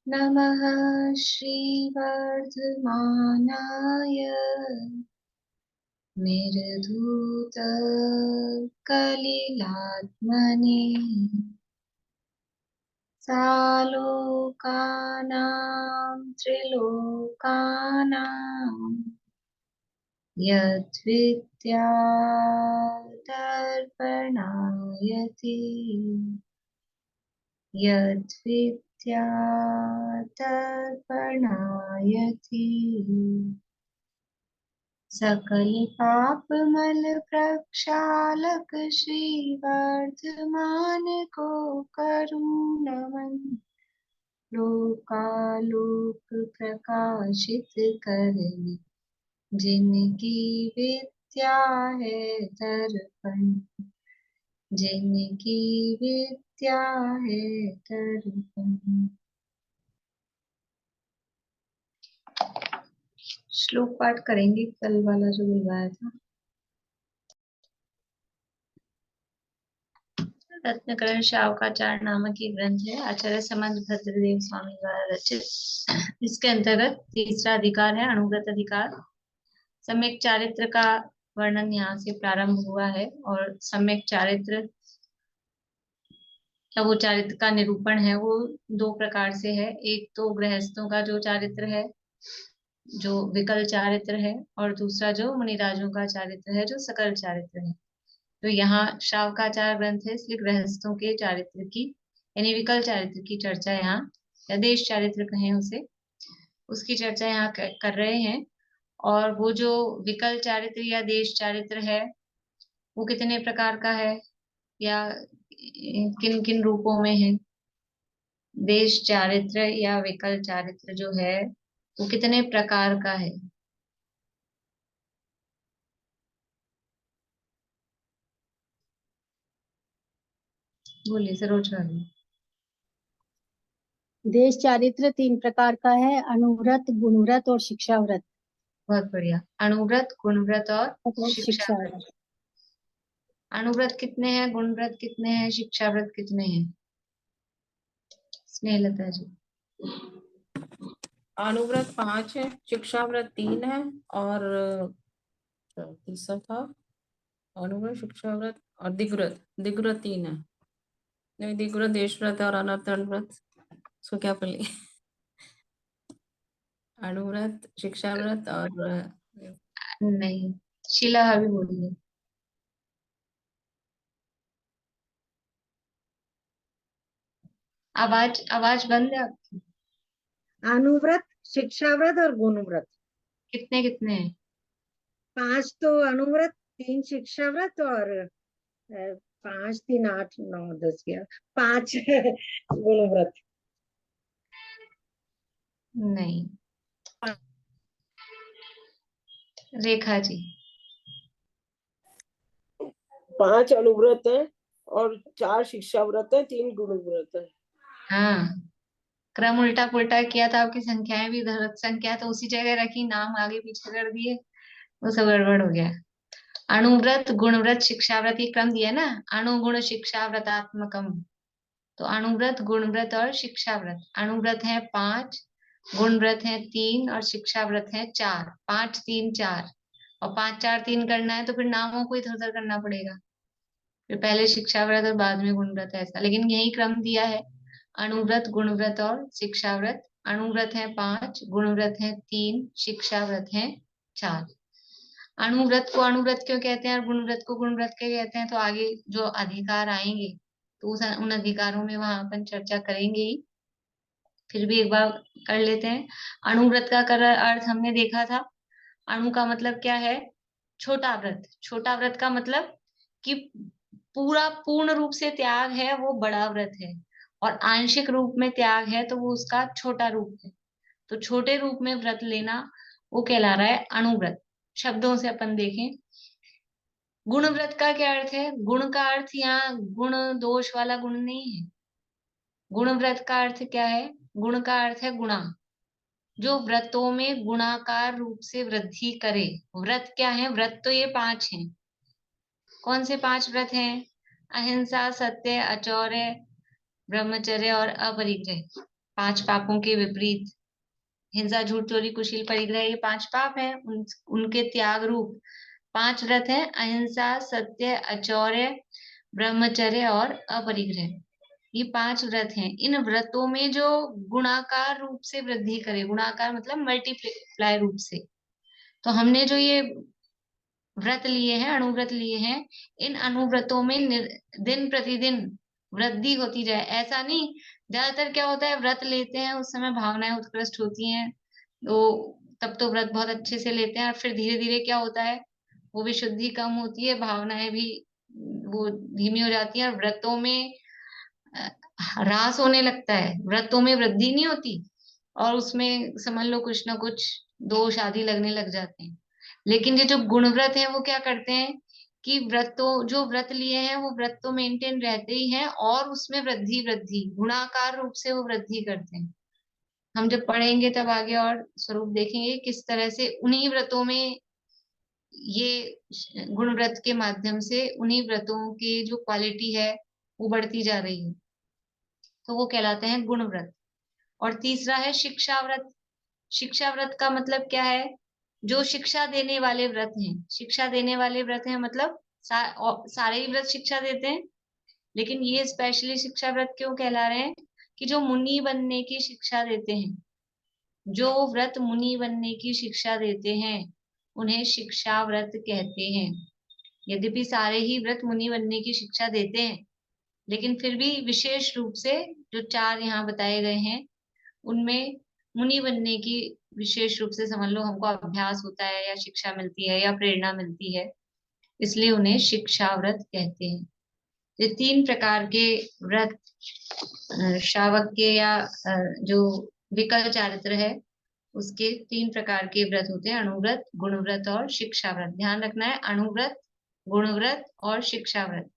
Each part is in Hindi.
नमः श्रीवर्धमानाय निर्धूतकलिलात्मने सालोकानां त्रिलोकानां यद्विद्यादर्पणायति यद्विद्यादर्पणायति सकल पापमल प्रक्षालक श्रीवर्धमान को करूं नमन लोकालोक प्रकाशित करने जिनकी विद्या है दर्पण जिनकी विद्या है दर्पण। श्लोक पाठ करेंगे कल वाला जो बुलवाया था। रत्नकरण शावकाचार्य नामक ये ग्रंथ है, आचार्य समंत भद्रदेव स्वामी द्वारा रचित। इसके अंतर्गत तीसरा अधिकार है अनुव्रत अधिकार। सम्यक चारित्र का वर्णन यहाँ से प्रारंभ हुआ है और सम्यक चारित्र या वो चारित्र का निरूपण है वो दो प्रकार से है। एक तो गृहस्थों का जो चारित्र है जो विकल चारित्र है, और दूसरा जो मुनिराजों का चारित्र है जो सकल चारित्र है। तो यहाँ शावकाचार ग्रंथ है, इसलिए गृहस्थों के चारित्र की यानी विकल चारित्र की चर्चा यहाँ, या देश चारित्र कहें उसे, उसकी चर्चा यहाँ कर रहे हैं। और वो जो विकल चारित्र या देश चारित्र है वो कितने प्रकार का है या किन किन रूपों में है। देश चारित्र या विकल चारित्र जो है वो कितने प्रकार का है। बोलिए सरोज। देश चारित्र 3 प्रकार का है, अनुव्रत, गुणव्रत और शिक्षाव्रत। बहुत बढ़िया। अनुव्रत, गुणव्रत और शिक्षा शिक्षाव्रत। व्रत। अनुव्रत कितने हैं, गुणव्रत कितने हैं, शिक्षाव्रत कितने हैं? स्नेहलता जी। अनुव्रत 5 है, शिक्षाव्रत 3 है और तीसरा था अनुव्रत, शिक्षाव्रत और दिग्व्रत। दिग्व्रत 3 है। नहीं, दिग्व्रत देशव्रत और अनर्थन व्रत। सो क्या पढ़े? अनुव्रत, शिक्षाव्रत और नहीं, शीला भी बोलिए। आवाज आवाज बंद है आपकी। अनुव्रत, शिक्षाव्रत और गुणव्रत। कितने कितने हैं? 5 तो अनुव्रत, 3 शिक्षाव्रत और 5 3 8 9 10 11 5 गुणव्रत। नहीं। रेखा जी। 5 अनुव्रत है और 4 शिक्षाव्रत है, 3 गुणव्रत है। हाँ, क्रम उल्टा पुल्टा किया था, आपकी संख्याएं भी गलत संख्या तो उसी जगह रखी, नाम आगे पीछे कर दिए, वो सब गड़बड़ हो गया। अणुव्रत, गुणव्रत, शिक्षाव्रत ये क्रम दिया ना, अणुगुण शिक्षाव्रतात्मकम। तो अणुव्रत, गुणव्रत और शिक्षाव्रत। अणुव्रत है 5, गुणव्रत है 3 और शिक्षाव्रत है 4। 5 3 4 और 5 4 3 करना है तो फिर नामों को इधर उधर करना पड़ेगा, फिर पहले शिक्षाव्रत और बाद में गुणव्रत, ऐसा। लेकिन यही क्रम दिया है, अणुव्रत, गुणव्रत और शिक्षाव्रत। अणुव्रत है 5, गुणव्रत है 3, शिक्षाव्रत है 4। अणुव्रत को अणुव्रत क्यों कहते हैं और गुणव्रत को गुणव्रत क्यों कहते हैं, तो आगे जो अधिकार आएंगे तो उन अधिकारों में वहां अपन चर्चा करेंगे ही। फिर भी एक बार कर लेते हैं। अणुव्रत का अर्थ हमने देखा था। अणु का मतलब क्या है? छोटा व्रत। छोटा व्रत का मतलब कि पूरा पूर्ण रूप से त्याग है वो बड़ा व्रत है, और आंशिक रूप में त्याग है तो वो उसका छोटा रूप है। तो छोटे रूप में व्रत लेना वो कहला रहा है अणुव्रत। शब्दों से अपन देखें, गुण व्रत का क्या अर्थ है? गुण का अर्थ यहाँ गुण दोष वाला गुण नहीं है। गुण व्रत का अर्थ क्या है? गुण का अर्थ है गुणा, जो व्रतों में गुणाकार रूप से वृद्धि करे। व्रत क्या है? व्रत तो ये 5 हैं। कौन से 5 व्रत हैं? अहिंसा, सत्य, अचौर्य, ब्रह्मचर्य और अपरिग्रह। 5 पापों के विपरीत। हिंसा, झूठ, चोरी, कुशील, परिग्रह, ये 5 पाप हैं। उनके त्याग रूप 5 व्रत हैं: अहिंसा, सत्य, अचौर्य, ब्रह्मचर्य और अपरिग्रह। ये 5 व्रत हैं। इन व्रतों में जो गुणाकार रूप से वृद्धि करे, गुणाकार मतलब मल्टीप्लाई रूप से, तो हमने जो ये व्रत लिए हैं, अणुव्रत लिए हैं, इन अणुव्रतों में दिन प्रतिदिन वृद्धि होती जाए। ऐसा नहीं, ज्यादातर क्या होता है, व्रत लेते हैं उस समय भावनाएं उत्कृष्ट होती हैं, तो तब तो व्रत बहुत अच्छे से लेते हैं, और फिर धीरे धीरे क्या होता है, वो विशुद्धि कम होती है, भावनाएं भी वो धीमी हो जाती हैं, और व्रतों में अ, ह्रास होने लगता है, व्रतों में वृद्धि नहीं होती, और उसमें समझ लो कुछ ना कुछ दोष आदि लगने लग जाते हैं। लेकिन ये जो गुण व्रत है वो क्या करते हैं कि व्रतों, जो व्रत लिए हैं वो व्रत तो मेंटेन रहते ही हैं, और उसमें वृद्धि वृद्धि गुणाकार रूप से वो वृद्धि करते हैं। हम जब पढ़ेंगे तब आगे और स्वरूप देखेंगे किस तरह से उन्हीं व्रतों में ये गुण व्रत के माध्यम से उन्हीं व्रतों की जो क्वालिटी है वो बढ़ती जा रही है, तो वो कहलाते हैं गुण व्रत। और तीसरा है शिक्षा व्रत। शिक्षा व्रत का मतलब क्या है, जो शिक्षा देने वाले व्रत हैं। शिक्षा देने वाले व्रत हैं मतलब सारे ही व्रत शिक्षा देते हैं, लेकिन ये स्पेशली शिक्षा व्रत क्यों कहला रहे हैं कि जो मुनि बनने की शिक्षा देते हैं, जो व्रत मुनि बनने की शिक्षा देते हैं उन्हें शिक्षा व्रत कहते हैं। यद्यपि सारे ही व्रत मुनि बनने की शिक्षा देते हैं, लेकिन फिर भी विशेष रूप से जो 4 यहाँ बताए गए हैं उनमें मुनि बनने की विशेष रूप से समझ लो हमको अभ्यास होता है, या शिक्षा मिलती है, या प्रेरणा मिलती है, इसलिए उन्हें शिक्षा व्रत कहते हैं। ये 3 प्रकार के व्रत श्रावक के या जो विकल चारित्र है उसके 3 प्रकार के व्रत होते हैं: अणुव्रत, गुणव्रत और शिक्षा व्रत। ध्यान रखना है, अणुव्रत, गुणव्रत और शिक्षा व्रत।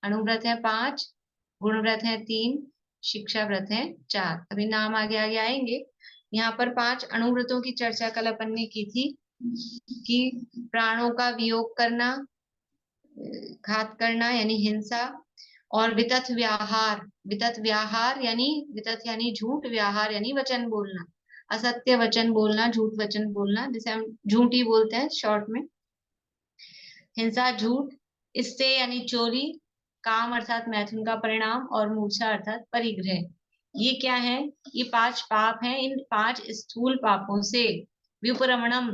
अणुव्रत है 5, गुणव्रत है 3, शिक्षा व्रत है 4। अभी नाम आगे आगे आएंगे। यहाँ पर 5 अणुव्रतों की चर्चा कल अपन ने की थी कि प्राणों का वियोग करना, घात करना यानी हिंसा, और वितथ व्याहार। वितथ व्याहार यानी, वितथ यानी झूठ, व्याहार यानी वचन बोलना, असत्य वचन बोलना, झूठ वचन बोलना, जिसे हम झूठ ही बोलते हैं शॉर्ट में। हिंसा, झूठ, इससे यानी चोरी, काम अर्थात मैथुन का परिणाम, और मूर्छा अर्थात परिग्रह। ये क्या है, ये 5 पाप हैं। इन 5 स्थूल पापों से व्युपरमणम,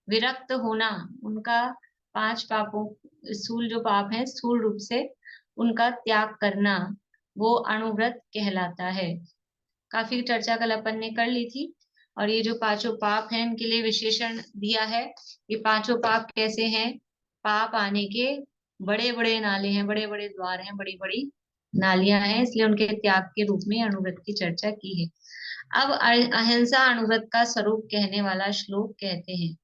विरक्त होना, उनका 5 पापों, स्थूल जो पाप हैं स्थूल रूप से उनका त्याग करना, वो अणुव्रत कहलाता है। काफी चर्चा कल अपन ने कर ली थी। और ये जो 5 पाप हैं इनके लिए विशेषण दिया है। ये 5 पाप कैसे हैं, पाप आने के बड़े बड़े नाले हैं, बड़े बड़े द्वार हैं, बड़ी बड़ी नालियां हैं, इसलिए उनके त्याग के रूप में अणुव्रत की चर्चा की है। अब अहिंसा अणुव्रत का स्वरूप कहने वाला श्लोक कहते हैं।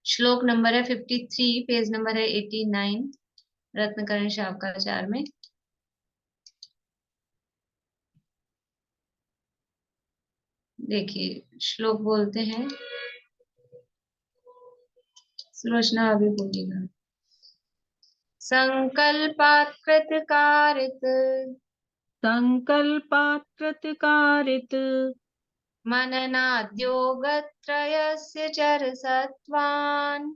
श्लोक नंबर है 53, पेज नंबर है 89 रत्नकरण शावकाचार्य में। देखिए श्लोक बोलते हैं, सुलोचना अभी बोलिएगा। संकल्पात् कृतकारित संकल्पात् कृतकारित मननाद्योगत्रयस्य चरसत्वान्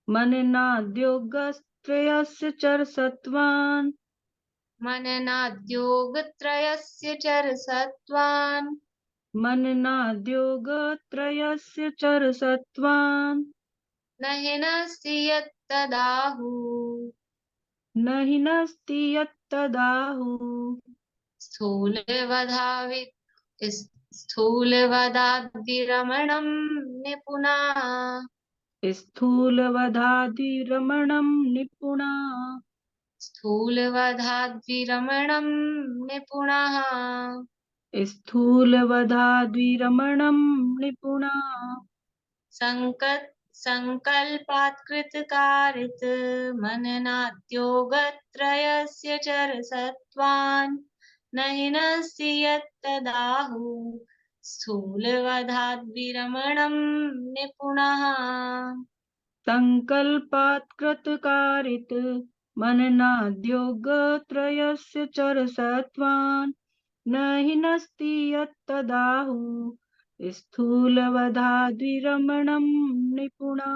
मननाद्योगस्त्रयस्य चरसत्वान् मननाद्योगत्रयस्य चरसत्वान् मननाद्योगत्रयस्य चरसत्वान् न हिनस्ति यत्तदाहुः न हि नस्ति यत्तदाहुः स्थूलवदाद्विरमणं निपुणाः स्थूलवधादिरमणं निपुणा स्थूलवधाद्विरमणं निपुणाः स्थूलवधाद्विरमणं निपुणा संकल्पात् कृतकारित मननाद्योगत्रयस्य चरसत्वान् न हिनस्ति यत्तदाहुः स्थूलवधाद्विरमणं निपुणः। संकल्पात् कृतकारित मननाद्योगत्रयस्य चरसत्वान् न हिनस्ति यत्तदाहुः स्थूलवधाद्विरमणं निपुणा।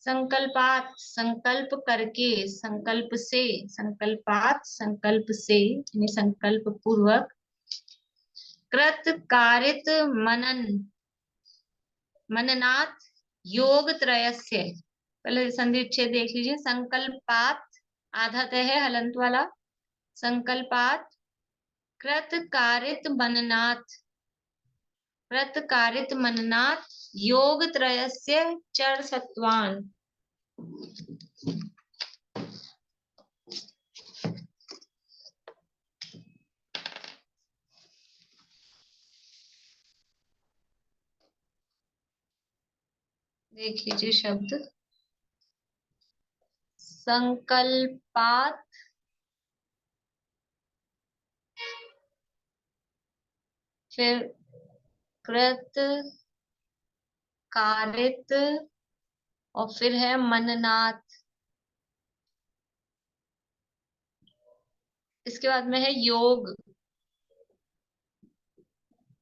संकल्पात संकल्प करके, संकल्प से, संकल्पात संकल्प से यानी संकल्प पूर्वक, कृत कारित मनन मननात् योग त्रयस्य, पहले संधि विच्छेद देख लीजिए। संकल्पात आधा तय है हलंत वाला, संकल्पात कृत कारित मननात्, कृत कारित मननात् योग त्रयस्य चर सत्वान। देख लीजिए शब्द संकल्पात, फिर कृत कारित, और फिर है मननात्। इसके बाद में है योग,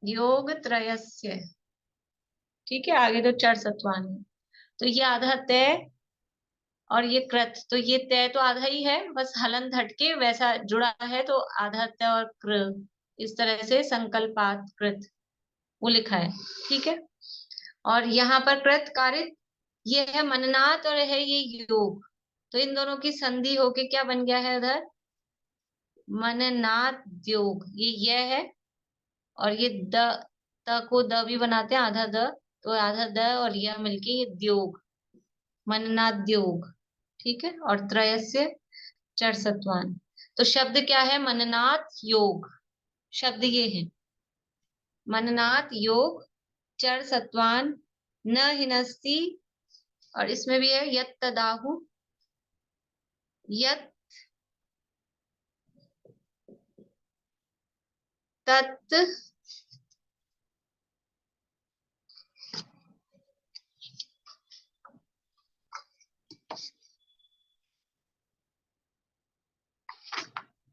योग त्रयस्य। ठीक है, आगे तो चर सत्वान है। तो ये आधा तय और ये कृत, तो ये तय तो आधा ही है, बस हलंत हटके वैसा जुड़ा है, तो आधा तय और कृ, इस तरह से संकल्पात कृत वो लिखा है। ठीक है, और यहाँ पर कृत कारित ये है मननात् और है ये योग, तो इन दोनों की संधि होके क्या बन गया है उधर, मननात् योग। ये है, और ये द, त को द भी बनाते हैं आधा द, तो आधा द और यह मिलके ये द्योग, मननाद्योग। ठीक है, और त्रयस्य चर सत्वान। तो शब्द क्या है, मननात् योग, शब्द ये है मननात् योग चर सत्वान न हिनस्ति, और इसमें भी है यत तदाहु, यत तत्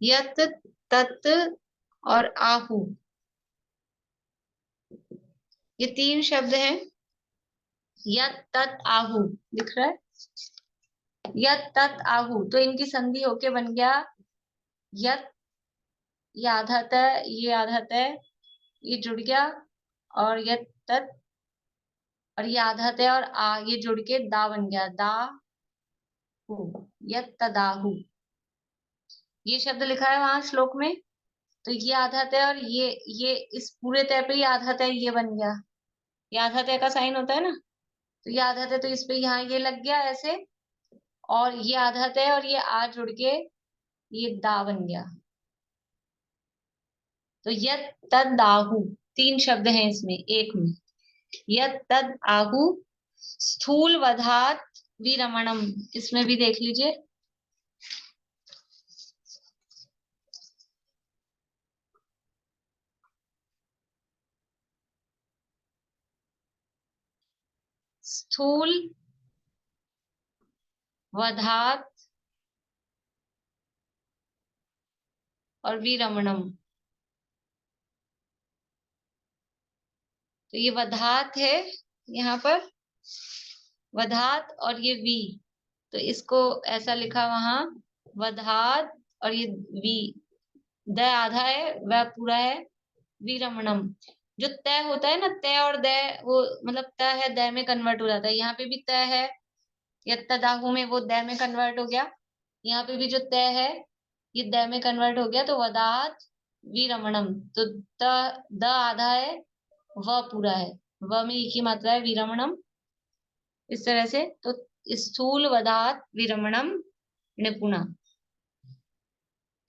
यत तत् और आहु, ये तीन शब्द हैं। यत तत् आहु दिख रहा है, यत तत् आहु, तो इनकी संधि होके बन गया यत, ये आधा तय, ये आधा तय, ये जुड़ गया, और यत तत्, और ये आधा तय और आ, ये जुड़ के दा बन गया, दा हु, यत तदाहु। ये शब्द लिखा है वहां श्लोक में, तो ये आधा तय और ये इस पूरे तय पे ये आधा तय ये बन गया, ये आधा तय का साइन होता है ना, तो ये आधा तय, तो इस पे यहाँ ये लग गया ऐसे, और ये आधा तय और ये आ जुड़ के ये दा बन गया, तो यत तद आहु, तीन शब्द हैं इसमें एक में। यत तद आहु स्थूल वधात विरमणम, इसमें भी देख लीजिए, स्थूल वधात और विरमणम। तो ये वधात है यहाँ पर, वधात और ये वी, तो इसको ऐसा लिखा वहां वधात, और ये वी, द आधा है वह पूरा है, विरमणम। जो तय होता है ना, तय और दय, वो मतलब तय है दय में कन्वर्ट हो जाता है, यहाँ पे भी तय है, यत्तदाहु में वो दय में कन्वर्ट हो गया, यहाँ पे भी जो तय है ये दय में कन्वर्ट हो गया, तो वदात विरमणम, तो द आधा है, व पूरा है, व में एक ही मात्रा है विरमणम, इस तरह से। तो स्थूल वदात विरमणम निपुणा।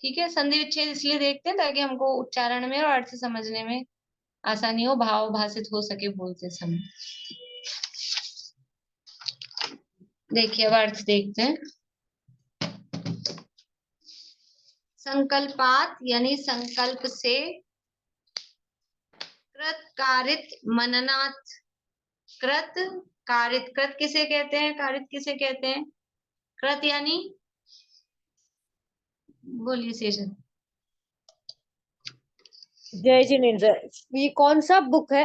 ठीक है, संधि विच्छेद इसलिए देखते हैं ताकि हमको उच्चारण में और अर्थ समझने में आसानी हो, भाव भाषित हो सके बोलते समय। देखिए अब अर्थ देखते हैं। संकल्पात यानी संकल्प से, कृत कारित मननात्, कृत कारित, कृत किसे कहते हैं, कारित किसे कहते हैं, कृत यानी, बोलिए शेषन, जय जिनेन्द्र, ये कौन सा बुक है?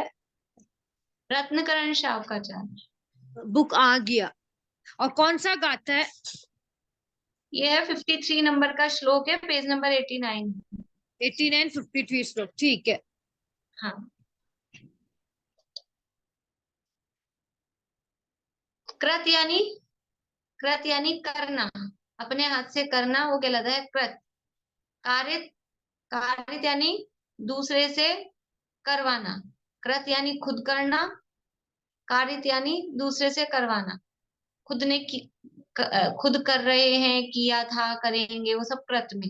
रत्नकरण शावकाचार्य। बुक आ गया। और कौन सा गाथा है? ये है 53 नंबर का श्लोक है, पेज नंबर 89। 89 53 श्लोक, ठीक है। हाँ। कृत यानी करना, अपने हाथ से करना, वो कहलाता है कृत। कारित, कारित यानी दूसरे से करवाना। कृत यानी खुद करना, कारित यानी दूसरे से करवाना। खुद ने खुद कर रहे हैं, किया था, करेंगे, वो सब कृत में।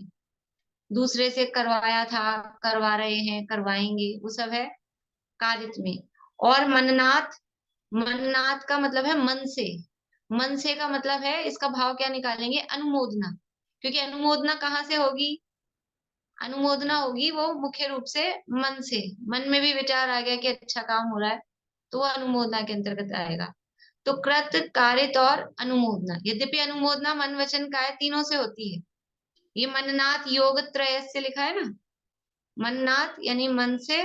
दूसरे से करवाया था, करवा रहे हैं, करवाएंगे, वो सब है कारित में। और मननाथ, मननाथ का मतलब है मन से। मन से का मतलब है, इसका भाव क्या निकालेंगे, अनुमोदना। क्योंकि अनुमोदना कहाँ से होगी, अनुमोदना होगी वो मुख्य रूप से मन से। मन में भी विचार आ गया कि अच्छा काम हो रहा है, तो वो अनुमोदना के अंतर्गत आएगा। तो कृत, कारित और अनुमोदना। यद्यपि अनुमोदना मन वचन काय तीनों से होती है। ये मननाथ योग त्रय से लिखा है ना, मननाथ यानी मन से,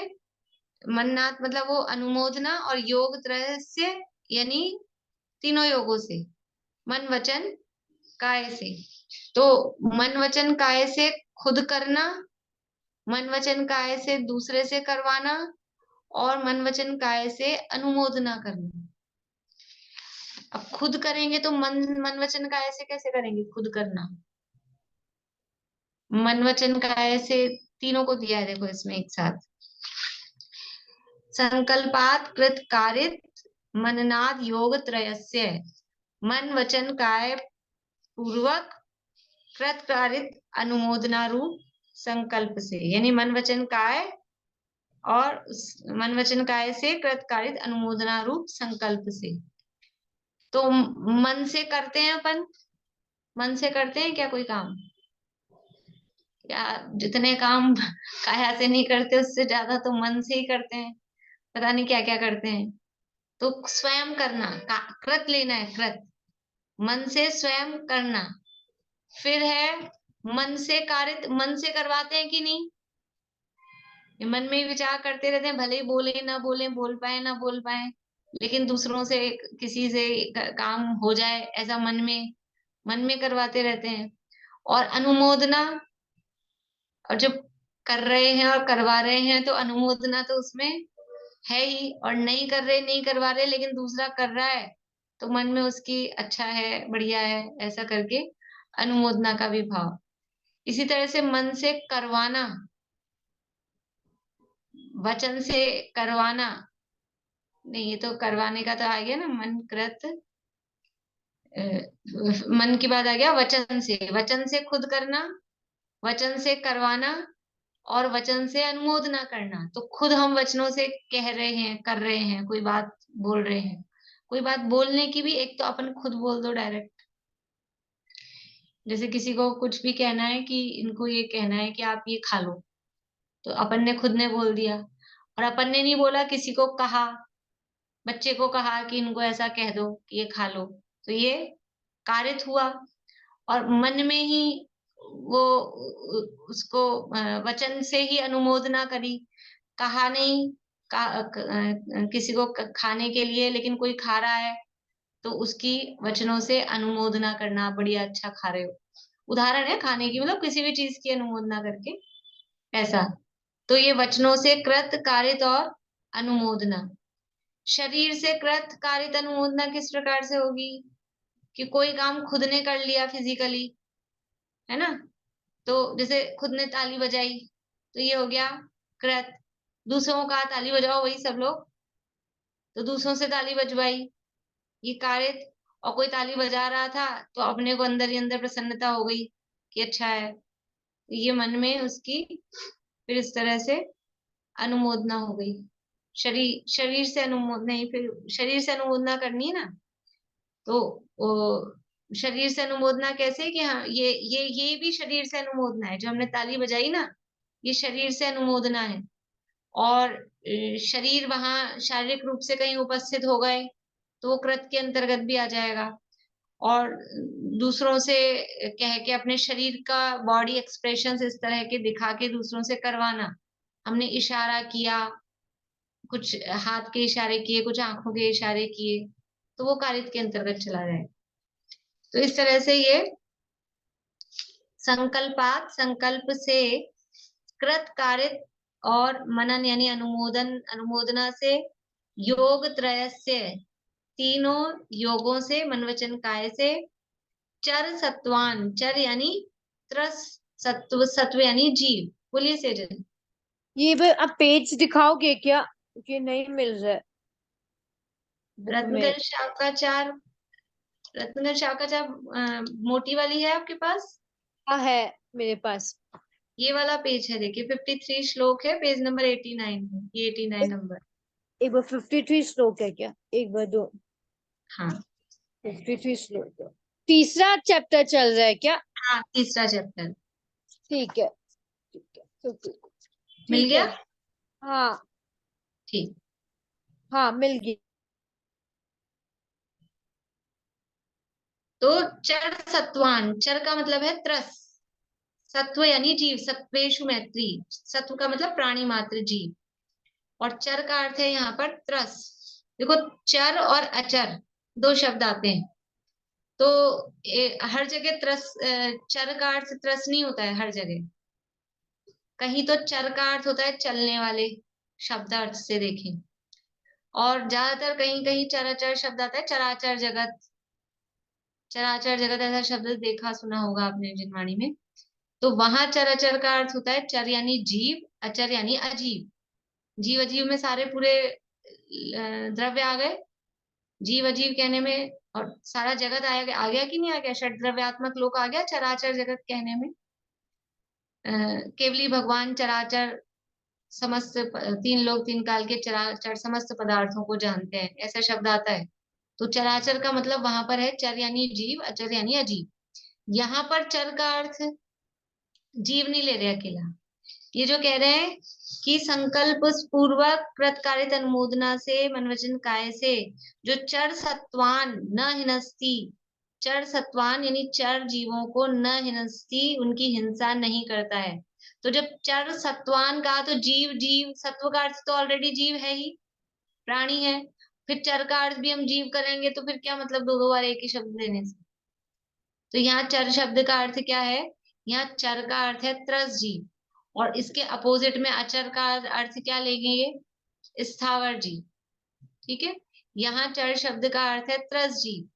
मननाथ मतलब वो अनुमोदना, और योग त्रय से यानी तीनों योगों से, मन वचन काय से। तो मन वचन काय से खुद करना, मन वचन काय से दूसरे से करवाना, और मन वचन काय से अनुमोदना करना। अब खुद करेंगे तो मन वचन काय से कैसे करेंगे खुद करना, मन वचन काय से तीनों को दिया है, देखो इसमें एक साथ। संकल्पात कृत कारित मननाद योग त्रयस्य, मन वचन काय पूर्वक कृत कारित अनुमोदना रूप संकल्प से। यानी मन वचन काय और मन वचन काय से कृत कारित अनुमोदना रूप संकल्प से। तो मन से करते हैं अपन, मन से करते हैं क्या कोई काम, या जितने काम काया से नहीं करते उससे ज्यादा तो मन से ही करते हैं, पता नहीं क्या क्या करते हैं। तो स्वयं करना, कृत लेना है, कृत मन से स्वयं करना। फिर है मन से कारित, मन से करवाते हैं कि नहीं, ये मन में ही विचार करते रहते हैं, भले ही बोले ना बोले, बोल पाए ना बोल पाए, लेकिन दूसरों से, किसी से काम हो जाए ऐसा मन में करवाते रहते हैं। और अनुमोदना, और जब कर रहे हैं और करवा रहे हैं तो अनुमोदना तो उसमें है ही, और नहीं कर रहे, नहीं करवा रहे, लेकिन दूसरा कर रहा है तो मन में उसकी अच्छा है, बढ़िया है, ऐसा करके अनुमोदना का भी भाव। इसी तरह से मन से करवाना, वचन से करवाना, नहीं ये तो करवाने का तो आ गया ना, मन कृत, मन की बात आ गया। वचन से खुद करना, वचन से करवाना, और वचन से अनुमोदना करना। तो खुद हम वचनों से कह रहे हैं, कर रहे हैं, कोई बात बोल रहे हैं। कोई बात बोलने की भी, एक तो अपन खुद बोल दो डायरेक्ट, जैसे किसी को कुछ भी कहना है कि इनको ये कहना है कि आप ये खा लो, तो अपन ने खुद ने बोल दिया। और अपन ने नहीं बोला, किसी को कहा, बच्चे को कहा कि इनको ऐसा कह दो कि ये खा लो, तो ये कारित हुआ। और मन में ही वो उसको वचन से ही अनुमोदना करी, कहा नहीं, किसी को खाने के लिए, लेकिन कोई खा रहा है तो उसकी वचनों से अनुमोदना करना, बढ़िया अच्छा खा रहे हो, उदाहरण है खाने की, मतलब किसी भी चीज की अनुमोदना करके ऐसा। तो ये वचनों से कृत कारित और अनुमोदना। शरीर से कृत कारित अनुमोदना किस प्रकार से होगी, कि कोई काम खुद ने कर लिया फिजिकली, है ना, तो जैसे खुद ने ताली बजाई तो ये हो गया कृत। दूसरों का ताली बजाओ, वही सब लोग, तो दूसरों से ताली बजवाई, ये कारित। और कोई ताली बजा रहा था तो अपने को अंदर ही अंदर प्रसन्नता हो गई कि अच्छा है, तो ये मन में उसकी फिर इस तरह से अनुमोदना हो गई। शरीर से अनुमोदना नहीं, फिर शरीर से अनुमोदना करनी है ना, तो शरीर से अनुमोदना कैसे, कि हाँ ये भी शरीर से अनुमोदना है, जो हमने ताली बजाई ना, ये शरीर से अनुमोदना है। और शरीर वहां शारीरिक रूप से कहीं उपस्थित हो गए तो वो कृत के अंतर्गत भी आ जाएगा। और दूसरों से कह के अपने शरीर का बॉडी एक्सप्रेशन इस तरह के दिखा के दूसरों से करवाना, हमने इशारा किया, कुछ हाथ के इशारे किए, कुछ आंखों के इशारे किए, तो वो कारित के अंतर्गत चला जाए। तो इस तरह से ये संकल्पात, संकल्प से, कृत कारित और मनन यानी अनुमोदन, अनुमोदना से, योग त्रयस्य, तीनों योगों से, मन वचन काय से, चर सत्वान, चर यानी त्रस, सत्व, सत्व यानी जीव। बोलिए सेजल। ये आप पेज दिखाओगे क्या? ये नहीं मिल रहा है बुक में। रत्नगंज शाखाचार, रत्नगंज शाखाचार मोटी वाली है आपके पास? हाँ है मेरे पास। ये वाला पेज है, देखिए 53 श्लोक है, पेज नंबर 89 है, ये 89 नंबर। एक बार 53 श्लोक है क्या? एक बार दो। हाँ 53 श्लोक है। तीसरा चैप्टर चल रहा है क्या? हाँ, तीसरा चैप्टर। ठीक है ठीक है तो मिल ठीक गया? है। हाँ ठीक। हाँ मिल गई। तो चर सत्वान, चर का मतलब है त्रस, सत्व यानी जीव, सत्वेषु मैत्री, सत्व का मतलब प्राणी मात्र, जीव, और चर का अर्थ है यहाँ पर त्रस। देखो, चर और अचर दो शब्द आते हैं, तो हर जगह त्रस, चर का अर्थ त्रस नहीं होता है हर जगह। कहीं तो चर का अर्थ होता है चलने वाले, शब्द अर्थ से देखें, और ज्यादातर कहीं कहीं चराचर शब्द आता है, चराचर जगत, चराचर जगत ऐसा शब्द देखा सुना होगा आपने जिनवाणी में। तो वहां चराचर का अर्थ होता है चर यानी जीव, अचर यानी अजीव। जीव अजीव में सारे पूरे द्रव्य आ गए, जीव अजीव कहने में, और सारा जगत आ गया कि नहीं आ गया, षड द्रव्यात्मक लोक आ गया चराचर जगत कहने में। केवली भगवान चराचर, समस्त तीन लोक तीन काल के चराचर समस्त पदार्थों को जानते हैं, ऐसा शब्द आता है। तो चराचर का मतलब वहां पर है चर यानी जीव, अचर यानी अजीव। यहाँ पर चर का अर्थ जीव नहीं ले रहे अकेला, ये जो कह रहे हैं कि संकल्प पूर्वक कृतकारित अनुमोदना से, मन वचन काय से, जो चर सत्वान न हिनस्ती, चर सत्वान यानी चर जीवों को न हिनस्ती, उनकी हिंसा नहीं करता है। तो जब चर सत्वान कहा तो जीव, जीव सत्व का अर्थ तो ऑलरेडी जीव है ही, प्राणी है, फिर चर का अर्थ भी हम जीव करेंगे तो फिर क्या मतलब दो दो बार एक ही शब्द देने से। तो यहाँ चर शब्द का अर्थ क्या है? यहाँ चर का अर्थ है त्रस जीव, और इसके अपोजिट में अचर का अर्थ क्या लेंगे, ये स्थावर जीव। ठीक है, यहाँ चर शब्द का अर्थ है त्रस जीव,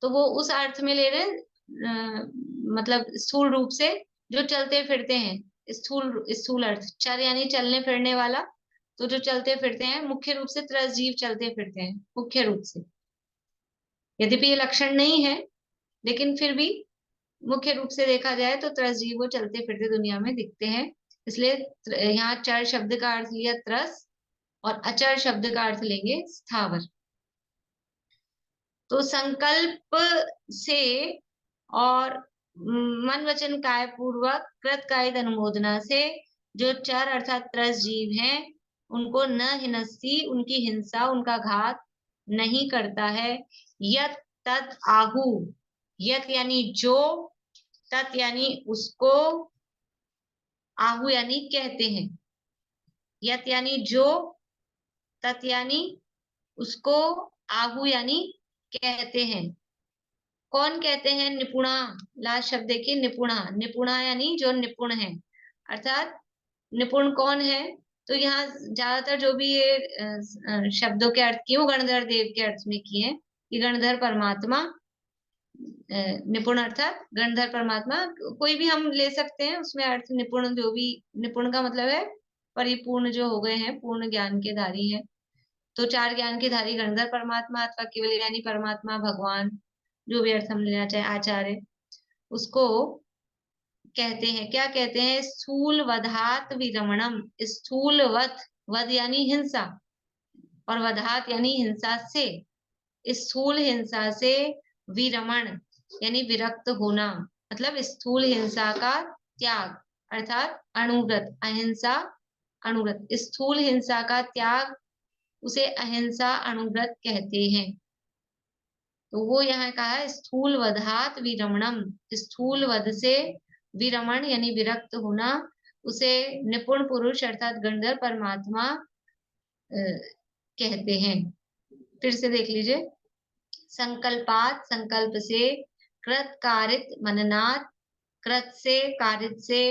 तो वो उस अर्थ में ले रहे हैं, मतलब स्थूल रूप से जो चलते फिरते हैं, स्थूल स्थूल अर्थ, चर यानी चलने फिरने वाला, तो जो चलते फिरते हैं, मुख्य रूप से त्रस जीव चलते फिरते हैं मुख्य रूप से। यद्यपि ये लक्षण नहीं है, लेकिन फिर भी मुख्य रूप से देखा जाए तो त्रस जीव वो चलते फिरते दुनिया में दिखते हैं, इसलिए यहाँ चर शब्द का अर्थ लिया त्रस, और अचर शब्द का अर्थ लेंगे स्थावर। तो संकल्प से और मन वचन काय पूर्वक कृत कायित अनुमोदना से जो चर अर्थात त्रस जीव हैं, उनको न हिनस्ती, उनकी हिंसा उनका घात नहीं करता है। यत तत् आहु, यत यानी जो, तत् यानी उसको, आहु यानी कहते हैं। यत यानी जो, तत् यानी उसको, आहु यानी कहते हैं। कौन कहते हैं? निपुणा। लास्ट शब्द देखिए, निपुणा, निपुणा यानी जो निपुण है, अर्थात निपुण कौन है? तो यहाँ ज्यादातर जो भी ये शब्दों के अर्थ किए वो गणधर देव के अर्थ में किए हैं, कि गणधर परमात्मा, निपुण अर्थात गणधर परमात्मा, कोई भी हम ले सकते हैं उसमें अर्थ, निपुण जो भी, निपुण का मतलब है परिपूर्ण जो हो गए हैं, पूर्ण ज्ञान के धारी है। तो चार ज्ञान के धारी गणधर परमात्मा अथवा केवल ज्ञानी परमात्मा, भगवान, जो भी अर्थ हम लेना चाहे, आचार्य, उसको कहते हैं। क्या कहते हैं? स्थूल वधात विरमणम, स्थूल वध, वध यानी हिंसा, और वधात यानी हिंसा से, स्थूल हिंसा से, विरमण यानी विरक्त होना, मतलब स्थूल हिंसा का त्याग, अर्थात अणुव्रत, अहिंसा अणुव्रत, स्थूल हिंसा का त्याग उसे अहिंसा अणुव्रत कहते हैं। तो वो यहाँ कहा है स्थूल वधात विरमणम, स्थूल वध से विरमण यानी विरक्त होना, उसे निपुण पुरुष अर्थात गंधर्व परमात्मा कहते हैं। फिर से देख लीजिए, संकल्पात संकल्प से, कृत कारित मननात, कृत से कारित से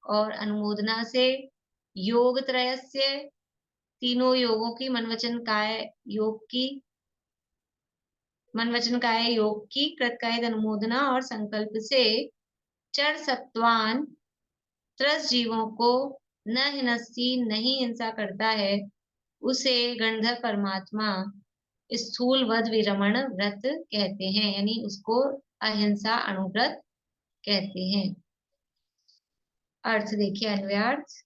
और अनुमोदना से, योग त्रयस्य तीनों योगों की, मन वचन काय योग की, मन वचन काय योग की, कृत कायित अनुमोदना और संकल्प से चर सत्वान त्रस जीवों को न हिनस्ती नहीं हिंसा करता है, उसे गंधर्व परमात्मा स्थूल वध विरमण व्रत कहते हैं, यानी उसको अहिंसा अणुव्रत कहते हैं। अर्थ देखिए, अन्वयार्थ।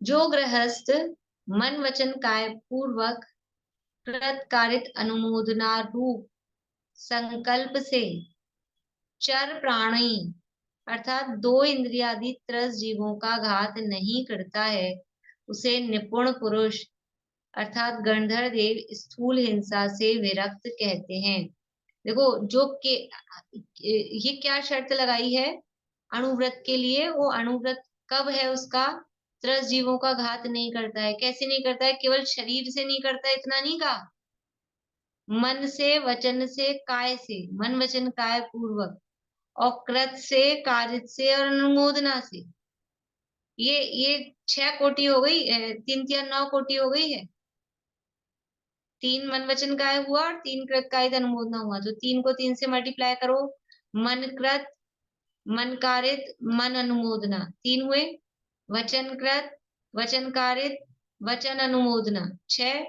जो गृहस्थ मन वचन काय पूर्वक कृत कारित अनुमोदना रूप संकल्प से चर प्राणी अर्थात 2 इंद्रियादि त्रस जीवों का घात नहीं करता है, उसे निपुण पुरुष अर्थात गंधर्व देव स्थूल हिंसा से विरक्त कहते हैं। देखो, जो के ये क्या शर्त लगाई है अणुव्रत के लिए, वो अणुव्रत कब है उसका, त्रस जीवों का घात नहीं करता है। कैसे नहीं करता है, केवल शरीर से नहीं करता है इतना नहीं कहा, मन से, वचन से, काय से, मन वचन काय पूर्वक, और कृत से, कारित से और अनुमोदना से। ये 6 कोटि हो गई, 3 3 9 कोटि हो गई है। 3 मन वचन काय हुआ और 3 कृत कायित अनुमोदना हुआ, तो 3 को 3 से मल्टीप्लाई करो, मन कृत, मन कारित, मन अनुमोदना, 3 हुए। वचन कृत, वचन कारित, वचन अनुमोदना 6,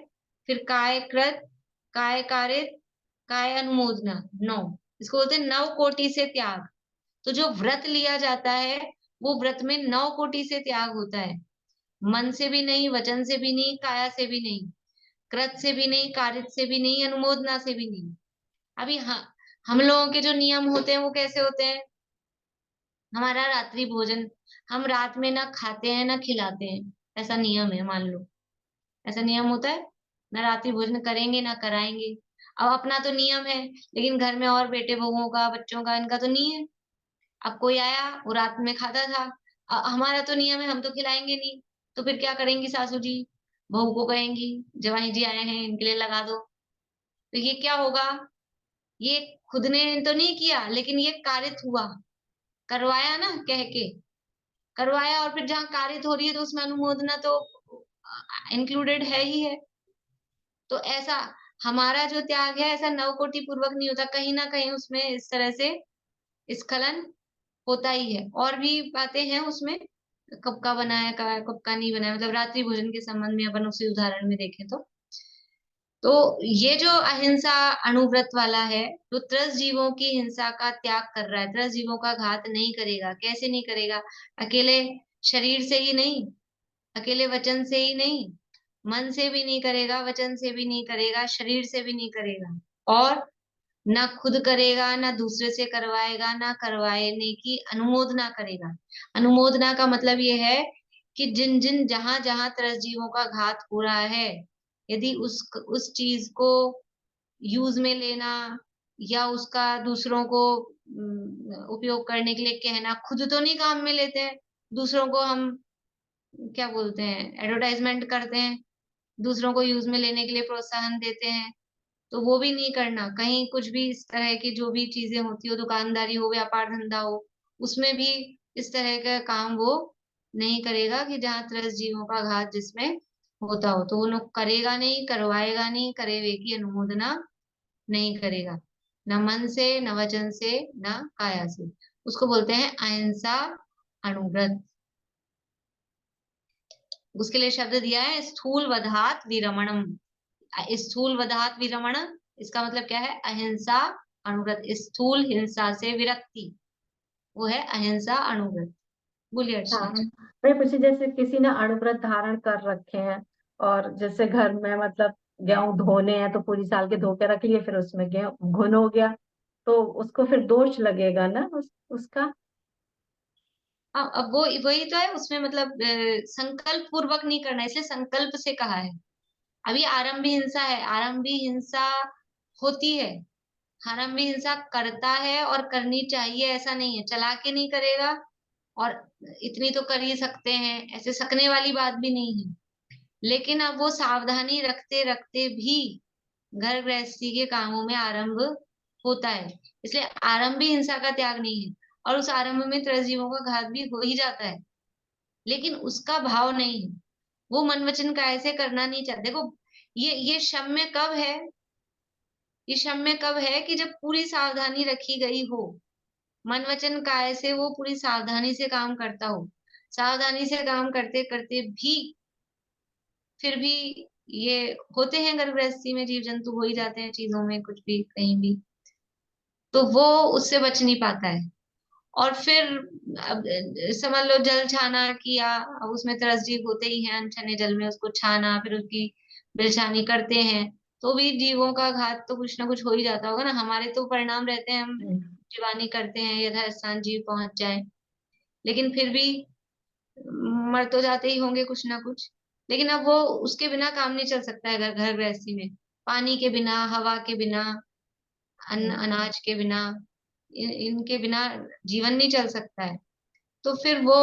फिर काय कृत, काय कारित, काय अनुमोदना 9। इसको बोलते हैं 9 कोटि से त्याग। तो जो व्रत लिया जाता है वो व्रत में 9 कोटि से त्याग होता है, मन से भी नहीं, वचन से भी नहीं, काया से भी नहीं, कृत से भी नहीं, कारित से भी नहीं, अनुमोदना से भी नहीं। अभी हम लोगों के जो नियम होते हैं वो कैसे होते हैं, हमारा रात्रि भोजन हम रात में ना खाते हैं ना खिलाते हैं, ऐसा नियम है, मान लो ऐसा नियम होता है, ना रात्रि भोजन करेंगे ना कराएंगे। अब अपना तो नियम है, लेकिन घर में और बेटे बहुओं का, बच्चों का, इनका तो नहीं है। अब कोई आया वो रात में खाता था, हमारा तो नियम है हम तो खिलाएंगे नहीं, तो फिर क्या करेंगी सासू जी, बहू को कहेंगी जवाई जी आए हैं इनके लिए लगा दो। तो ये क्या होगा, ये खुद ने तो नहीं किया लेकिन ये कारित हुआ, करवाया ना, कह के करवाया, और फिर जहाँ कारित हो रही है तो उसमें अनुमोदना तो इंक्लूडेड है ही है। तो ऐसा हमारा जो त्याग है ऐसा नवकोटि पूर्वक नहीं होता, कहीं ना कहीं उसमें इस तरह से स्खलन होता ही है। और भी बातें हैं उसमें, कब का बनाया, कब का नहीं बनाया, मतलब रात्रि भोजन के संबंध में अपन उसी उदाहरण में देखें तो ये जो अहिंसा अणुव्रत वाला है, तो त्रस जीवों की हिंसा का त्याग कर रहा है, त्रस जीवों का घात नहीं करेगा। कैसे नहीं करेगा, अकेले शरीर से ही नहीं, अकेले वचन से ही नहीं, मन से भी नहीं करेगा, वचन से भी नहीं करेगा, शरीर से भी नहीं करेगा, और ना खुद करेगा, ना दूसरे से करवाएगा, ना करवाने की अनुमोदना करेगा। अनुमोदना का मतलब ये है कि जिन जिन जहां जहां त्रस जीवों का घात हो रहा है, यदि उस चीज को यूज में लेना या उसका दूसरों को उपयोग करने के लिए कहना, खुद तो नहीं काम में लेते हैं, दूसरों को हम क्या बोलते हैं, एडवर्टाइजमेंट करते हैं, दूसरों को यूज में लेने के लिए प्रोत्साहन देते हैं, तो वो भी नहीं करना। कहीं कुछ भी इस तरह की जो भी चीजें होती हो, दुकानदारी हो, व्यापार धंधा हो, उसमें भी इस तरह का काम वो नहीं करेगा कि जहाँ त्रस जीवों का घात जिसमें होता हो, तो वो लोग करेगा नहीं, करवाएगा नहीं, करेवे की अनुमोदना नहीं करेगा, न मन से, न वचन से, न काया से। उसको बोलते हैं अहिंसा अणुव्रत। उसके लिए शब्द दिया है स्थूल वधात विरमणम। स्थूल वधात विरमण, इसका मतलब क्या है, अहिंसा अणुव्रत, स्थूल हिंसा से विरक्ति, वो है अहिंसा अणुव्रत। बोलिए अर्चना हाँ, जी। मैं पूछी जैसे किसी ने अणुव्रत धारण कर रखे हैं और जैसे घर में मतलब गेहूं धोने हैं तो पूरी साल के धो के रख लिए, फिर उसमें गेहूं घुन हो गया तो उसको फिर दोष लगेगा ना उसका। हाँ, अब वो वही तो है उसमें, मतलब संकल्प पूर्वक नहीं करना, इसलिए संकल्प से कहा है। अभी आरंभी हिंसा है, आरंभी हिंसा होती है, आरंभी हिंसा करता है और करनी चाहिए ऐसा नहीं है, चला के नहीं करेगा और इतनी तो कर ही सकते हैं, ऐसे सकने वाली बात भी नहीं है। लेकिन अब वो सावधानी रखते रखते भी घर गृहस्थी के कामों में आरंभ होता है, इसलिए आरंभी हिंसा का त्याग नहीं है। और उस आरंभ में त्रसजीवों का घात भी हो ही जाता है, लेकिन उसका भाव नहीं है। वो मन वचन काया से करना नहीं चाहते। देखो ये क्षम्य कब है, ये क्षम्य कब है कि जब पूरी सावधानी रखी गई हो, मन वचन काया से वो पूरी सावधानी से काम करता हो। सावधानी से काम करते करते भी फिर भी ये होते हैं घर गृहस्थी में, जीव जंतु हो ही जाते हैं चीजों में, कुछ भी कहीं भी, तो वो उससे बच नहीं पाता है। और फिर अब समझ लो जल छाना किया, अब उसमें त्रसजीव होते ही हैं, अनछने जल में उसको छाना, फिर उसकी बिलछानी करते हैं, तो भी जीवों का घात तो कुछ ना कुछ हो ही जाता होगा ना। हमारे तो परिणाम रहते हैं, हम जीवानी करते हैं यथास्थान जीव पहुंच जाए, लेकिन फिर भी मर तो जाते ही होंगे कुछ ना कुछ। लेकिन अब वो उसके बिना काम नहीं चल सकता है घर घर गृहस्थी में, पानी के बिना, हवा के बिना, अन्न अनाज के बिना, इनके बिना जीवन नहीं चल सकता है। तो फिर वो,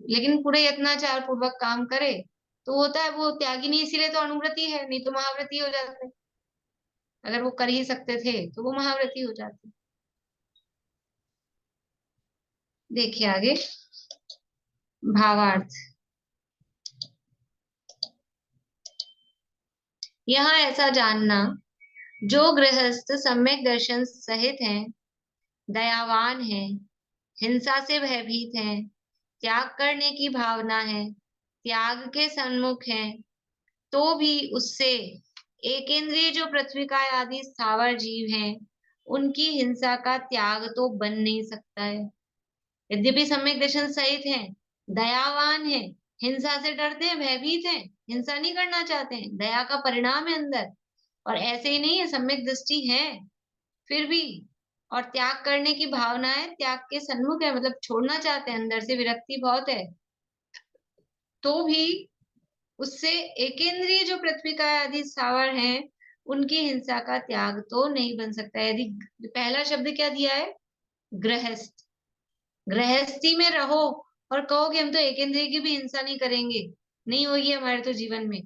लेकिन पूरे यत्नाचार पूर्वक काम करे तो होता है वो त्यागी नहीं, इसीलिए तो अनुव्रती है, नहीं तो महाव्रती हो जाते। अगर वो कर ही सकते थे तो वो महाव्रती हो जाते। देखिए आगे भावार्थ। यहाँ ऐसा जानना, जो गृहस्थ सम्यक दर्शन सहित हैं, दयावान हैं, हिंसा से भयभीत हैं, त्याग करने की भावना है, त्याग के सन्मुख हैं, तो भी उससे एकेंद्रिय जो पृथ्वी का आदि स्थावर जीव हैं, उनकी हिंसा का त्याग तो बन नहीं सकता है। यद्यपि सम्यक दर्शन सहित हैं, दयावान हैं, हिंसा से डरते हैं, भयभीत हैं, हिंसा नहीं करना चाहते हैं, दया का परिणाम है अंदर, और ऐसे ही नहीं है, सम्यक दृष्टि है फिर भी, और त्याग करने की भावना है, त्याग के सन्मुख है, मतलब छोड़ना चाहते हैं, अंदर से विरक्ति बहुत है, तो भी उससे एकेंद्रीय जो पृथ्वी का आदि स्थावर हैं, उनकी हिंसा का त्याग तो नहीं बन सकता। यदि पहला शब्द क्या दिया है, गृहस्थ, गृहस्थी में रहो और कहो कि हम तो एकेंद्रिय की भी हिंसा नहीं करेंगे, नहीं होगी हमारे तो जीवन में,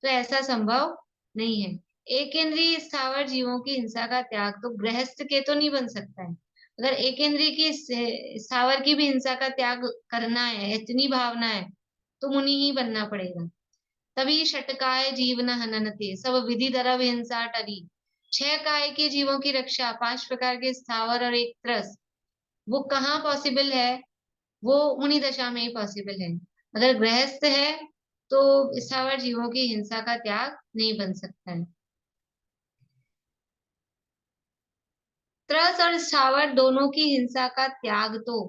तो ऐसा संभव नहीं है। एकेंद्रीय स्थावर जीवों की हिंसा का त्याग तो गृहस्थ के तो नहीं बन सकता है। अगर एकेंद्रीय की स्थावर की भी हिंसा का त्याग करना है, इतनी भावना है, तो मुनि ही बनना पड़ेगा। तभी षटकाय जीवन हननते, सब विधि दरव हिंसा टरी। 6 काय के जीवों की रक्षा, 5 प्रकार के स्थावर और एक त्रस, वो कहाँ पॉसिबल है, वो मुनि दशा में ही पॉसिबल है। अगर गृहस्थ है तो स्थावर जीवों की हिंसा का त्याग नहीं बन सकता है। त्रस और स्थावर दोनों की हिंसा का त्याग तो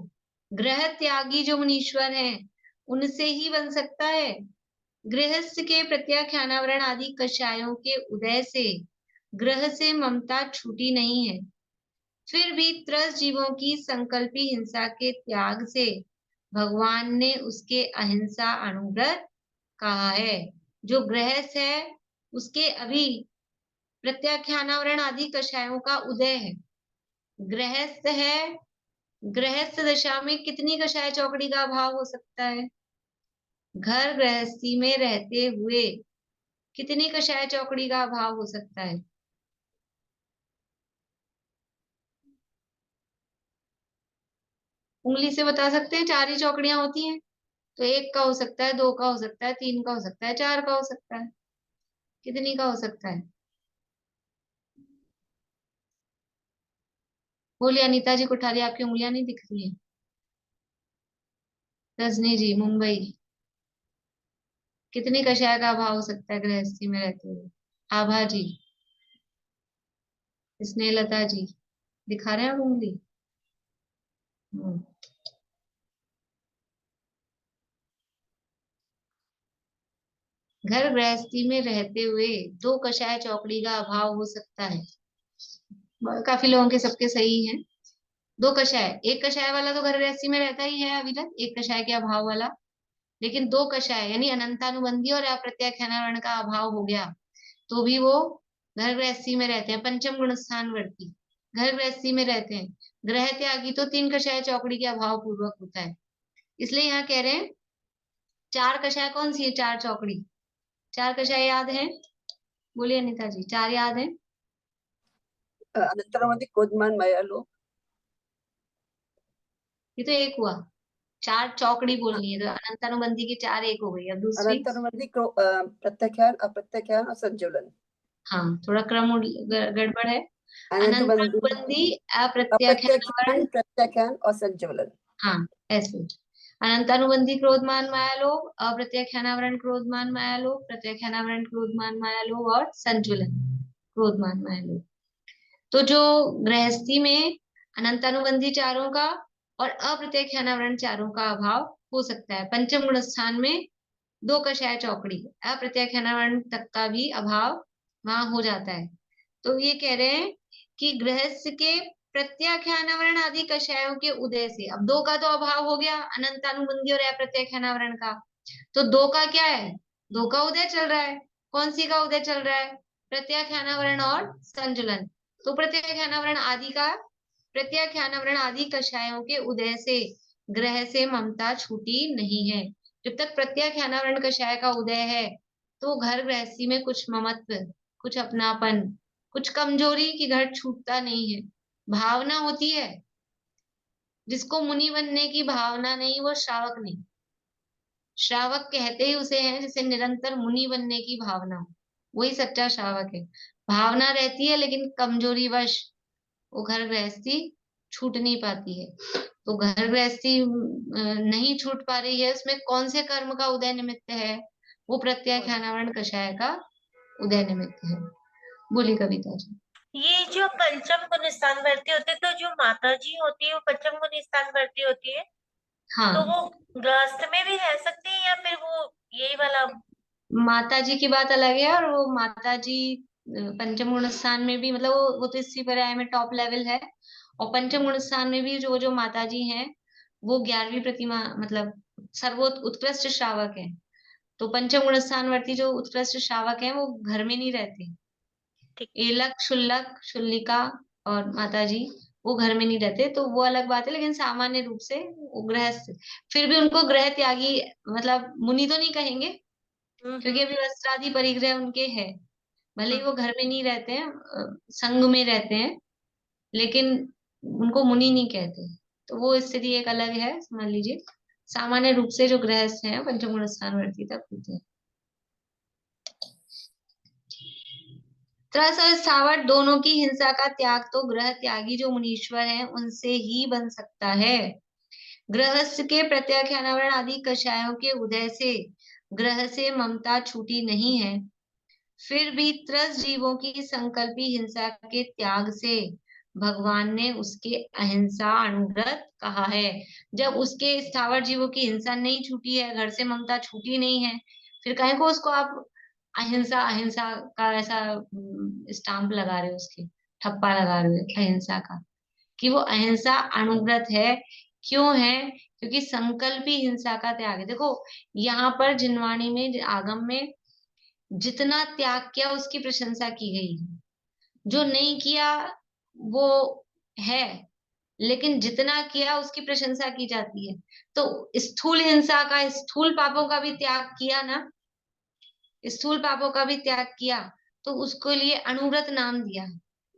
गृह त्यागी जो मुनीश्वर हैं उनसे ही बन सकता है। गृहस्थ के प्रत्याख्यानावरण आदि कषायों के उदय से ग्रह से ममता छूटी नहीं है, फिर भी त्रस जीवों की संकल्पी हिंसा के त्याग से भगवान ने उसके अहिंसा अनुव्रत कहा है। जो गृहस्थ है उसके अभी प्रत्याख्यानावरण आदि कषायों का उदय है। गृहस्थ है, गृहस्थ दशा में कितनी कषाय चौकड़ी का अभाव हो सकता है, घर गृहस्थी में रहते हुए कितनी कषाय चौकड़ी का अभाव हो सकता है। उंगली से बता सकते हैं, 4 ही चौकड़ियां होती हैं, तो 1 का हो सकता है, 2 का हो सकता है, 3 का हो सकता है, 4 का हो सकता है, कितनी का हो सकता है। बोलिए अनीता जी कोठारी, आपकी उंगलियां नहीं दिख रही है। रजनी जी मुंबई, कितनी कषाय का अभाव हो सकता है गृहस्थी में रहते हुए। आभा जी, स्नेहलता जी, दिखा रहे हैं आप उंगली। घर गृहस्थी में रहते हुए 2 कषाय चौकड़ी का अभाव हो सकता है। काफी लोगों के सबके सही है। 2 कषाय, 1 कषाय वाला तो घर गृहस्थी में रहता ही है अभी तक, 1 कषाय के अभाव वाला, लेकिन 2 कषाय यानी अनंतानुबंधी और अप्रत्याख्यानावरण का अभाव हो गया तो भी वो घर गृहस्थी में रहते हैं, पंचम गुण स्थान वर्ती। घर गृहस्थी में रहते हैं। गृह त्यागी तो 3 कषाय चौकड़ी के अभाव पूर्वक होता है। इसलिए यहाँ कह रहे हैं 4 कषाय कौन सी है, 4 चौकड़ी, 4 कषाय याद है? बोलिए अनिता जी, 4 याद है? अनंतरमध्ये क्रोधमान मायालोभ, ये तो एक हुआ, 4 चौकड़ी बोलनी है तो अनंतानुबंधी की 4 एक हो गई। अब दूसरी, अनंतरमध्ये प्रत्याख्यान, अप्रत्याख्यान और संजुलन। हाँ थोड़ा क्रम गड़बड़ है। अनंतबंदी, अनंतानुबंधी, अप्रत्याख्यान, अप्रत्याख्यान, प्रत्याख्यान और संजुलन। हाँ ऐसे। अनंतानुबंधी क्रोधमान मायालोभ, अप्रत्याख्यानावरण क्रोधमान मायालोभ, प्रत्याख्यानावरण क्रोधमान मायालोभ और संचुलन क्रोधमान मायालोभ। तो जो गृहस्थी में अनंतानुबंधी चारों का और अप्रत्याख्यानावरण चारों का अभाव हो सकता है। पंचम गुण स्थान में 2 कषाय चौकड़ी, अप्रत्याख्यानावरण तक का भी अभाव वहां हो जाता है। तो ये कह रहे हैं कि गृहस्थ के प्रत्याख्यानावरण आदि कषायों के उदय से, अब 2 का तो अभाव हो गया, अनंतानुबंधी और अप्रत्याख्यानावरण का, तो 2 का क्या है, 2 का उदय चल रहा है। कौन सी का उदय चल रहा है? प्रत्याख्यानावरण और संजुलन। तो प्रत्याख्यानावरण आदि का, प्रत्याख्यानावरण आदि कषायों के उदय से ग्रह से ममता छूटी नहीं है। जब तक प्रत्याख्यानावरण कषाय का उदय है तो घर गृहस्थी में कुछ ममत्व, कुछ अपनापन, कुछ कमजोरी की घर छूटता नहीं है। भावना होती है, जिसको मुनि बनने की भावना नहीं वो श्रावक नहीं। श्रावक कहते ही उसे है जिसे निरंतर मुनि बनने की भावना हो, वही सच्चा श्रावक है। भावना रहती है लेकिन कमजोरी वश वो घर गृहस्थी छूट नहीं पाती है। तो घर गृहस्थी नहीं छूट पा रही है, उसमें कौन से कर्म का उदय निमित्त है? वो प्रत्याख्यानावरण कषाय का उदय निमित्त है। बोली कविता जी। ये जो पंचम गुण स्थान वर्ती होते, तो जो माता जी होती है वो पंचम गुण स्थान वर्ती होती है, हाँ, तो वो गृहस्थ में भी रह सकती है या फिर वो यही वाला? माता जी की बात अलग है, और वो माता जी पंचम गुण स्थान में भी, मतलब वो तो इसी पर्याय में टॉप लेवल है। और पंचम गुण स्थान में भी जो जो माता जी हैं वो 11वीं प्रतिमा, मतलब उत्कृष्ट श्रावक है। तो पंचम गुण स्थानवर्ती जो उत्कृष्ट श्रावक है वो घर में नहीं रहते। एलक, शुल्लक, शुल्लिका और माता जी वो घर में नहीं रहते, तो वो अलग बात है। लेकिन सामान्य रूप से वो गृहस्थ, फिर भी उनको गृह त्यागी, मतलब मुनि तो नहीं कहेंगे क्योंकि अभी वस्त्रादि परिग्रह उनके है। भले ही वो घर में नहीं रहते हैं, संघ में रहते हैं, लेकिन उनको मुनि नहीं कहते। तो वो स्थिति एक अलग है, समझ लीजिए। सामान्य रूप से जो गृहस्थ हैं पंचम गुण स्थानवर्ती तक होते हैं। त्रस और स्थावर दोनों की हिंसा का त्याग तो गृह त्यागी जो मुनीश्वर हैं उनसे ही बन सकता है। गृहस्थ के प्रत्याख्यानावरण आदि कषायों के उदय से ग्रह से ममता छूटी नहीं है, फिर भी त्रस जीवों की संकल्पी हिंसा के त्याग से भगवान ने उसके अहिंसा अनुव्रत कहा है। जब उसके स्थावर जीवों की हिंसा नहीं छूटी है, घर से ममता छूटी नहीं है, फिर कहीं को उसको आप अहिंसा अहिंसा का ऐसा स्टाम्प लगा रहे हो, उसके ठप्पा लगा रहे हो अहिंसा का, कि वो अहिंसा अनुव्रत है। क्यों है? क्योंकि संकल्पी हिंसा का त्याग है। देखो यहाँ पर जिनवाणी में, आगम में जितना त्याग किया उसकी प्रशंसा की गई है, जो नहीं किया वो है, लेकिन जितना किया उसकी प्रशंसा की जाती है। तो स्थूल हिंसा का, स्थूल पापों का भी त्याग किया ना, स्थूल पापों का भी त्याग किया, तो उसको लिए अनुव्रत नाम दिया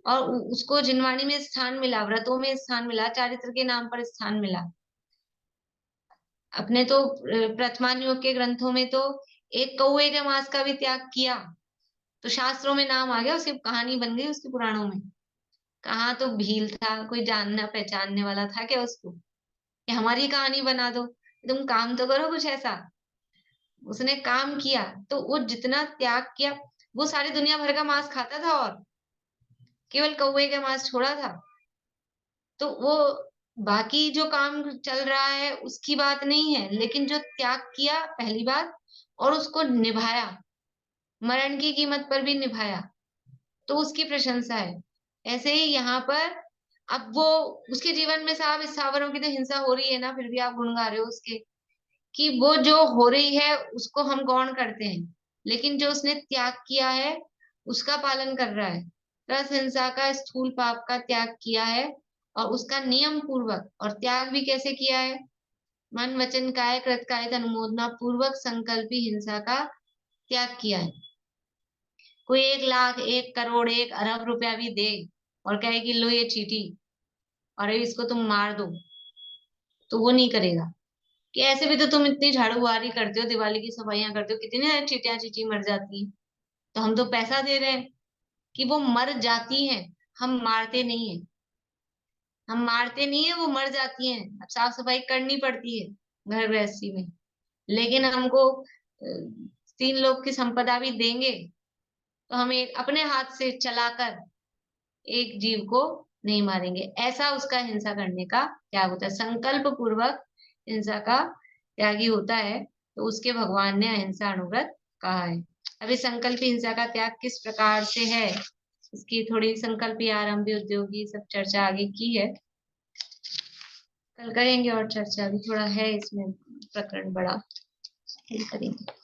और उसको जिनवाणी में स्थान मिला, व्रतों में स्थान मिला, चारित्र के नाम पर स्थान मिला। अपने तो प्रथमान योग के ग्रंथों में तो एक कौए के मांस का भी त्याग किया, तो शास्त्रों में नाम आ गया, उसकी कहानी बन गई उसके पुराणों में। कहाँ तो भील था, कोई जानना पहचानने वाला था क्या उसको कि हमारी कहानी बना दो, तुम काम तो करो कुछ ऐसा। उसने काम किया, तो वो जितना त्याग किया, वो सारी दुनिया भर का मांस खाता था और केवल कौवे का मांस छोड़ा था। तो वो बाकी जो काम चल रहा है उसकी बात नहीं है, लेकिन जो त्याग किया पहली बात, और उसको निभाया, मरण की कीमत पर भी निभाया, तो उसकी प्रशंसा है। ऐसे ही यहाँ पर अब वो उसके जीवन में साहब स्थावरों की तो हिंसा हो रही है ना, फिर भी आप गुण गा रहे हो उसके, कि वो जो हो रही है उसको हम गौण करते हैं, लेकिन जो उसने त्याग किया है उसका पालन कर रहा है। रस हिंसा का स्थूल पाप का त्याग किया है और उसका नियम पूर्वक, और त्याग भी कैसे किया है, मन वचन काया कृत कायित अनुमोदना पूर्वक संकल्पी हिंसा का त्याग किया है। कोई 1 लाख 1 करोड़ 1 अरब रुपया भी दे और कहे कि लो ये चीटी और इसको तुम मार दो, तो वो नहीं करेगा। कि ऐसे भी तो तुम इतनी झाड़ू बुहारी करते हो, दिवाली की सफाइयां करते हो, कितनी चीटियां चीटी मर जाती हैं, तो हम तो पैसा दे रहे हैं कि वो मर जाती हैं, हम मारते नहीं है। हम मारते नहीं है, वो मर जाती हैं। अब साफ सफाई करनी पड़ती है घर गृहस्थी में, लेकिन हमको 3 लोग की संपदा भी देंगे तो हम एक अपने हाथ से चलाकर एक जीव को नहीं मारेंगे। ऐसा उसका हिंसा करने का त्याग होता है, संकल्प पूर्वक हिंसा का त्यागी होता है, तो उसके भगवान ने अहिंसा अणुव्रत कहा है। अभी संकल्प हिंसा का त्याग किस प्रकार से है, इसकी थोड़ी संकल्पी आरंभी उद्योगी सब चर्चा आगे की है, कल करेंगे और चर्चा, भी थोड़ा है इसमें प्रकरण बड़ा, फिर करेंगे।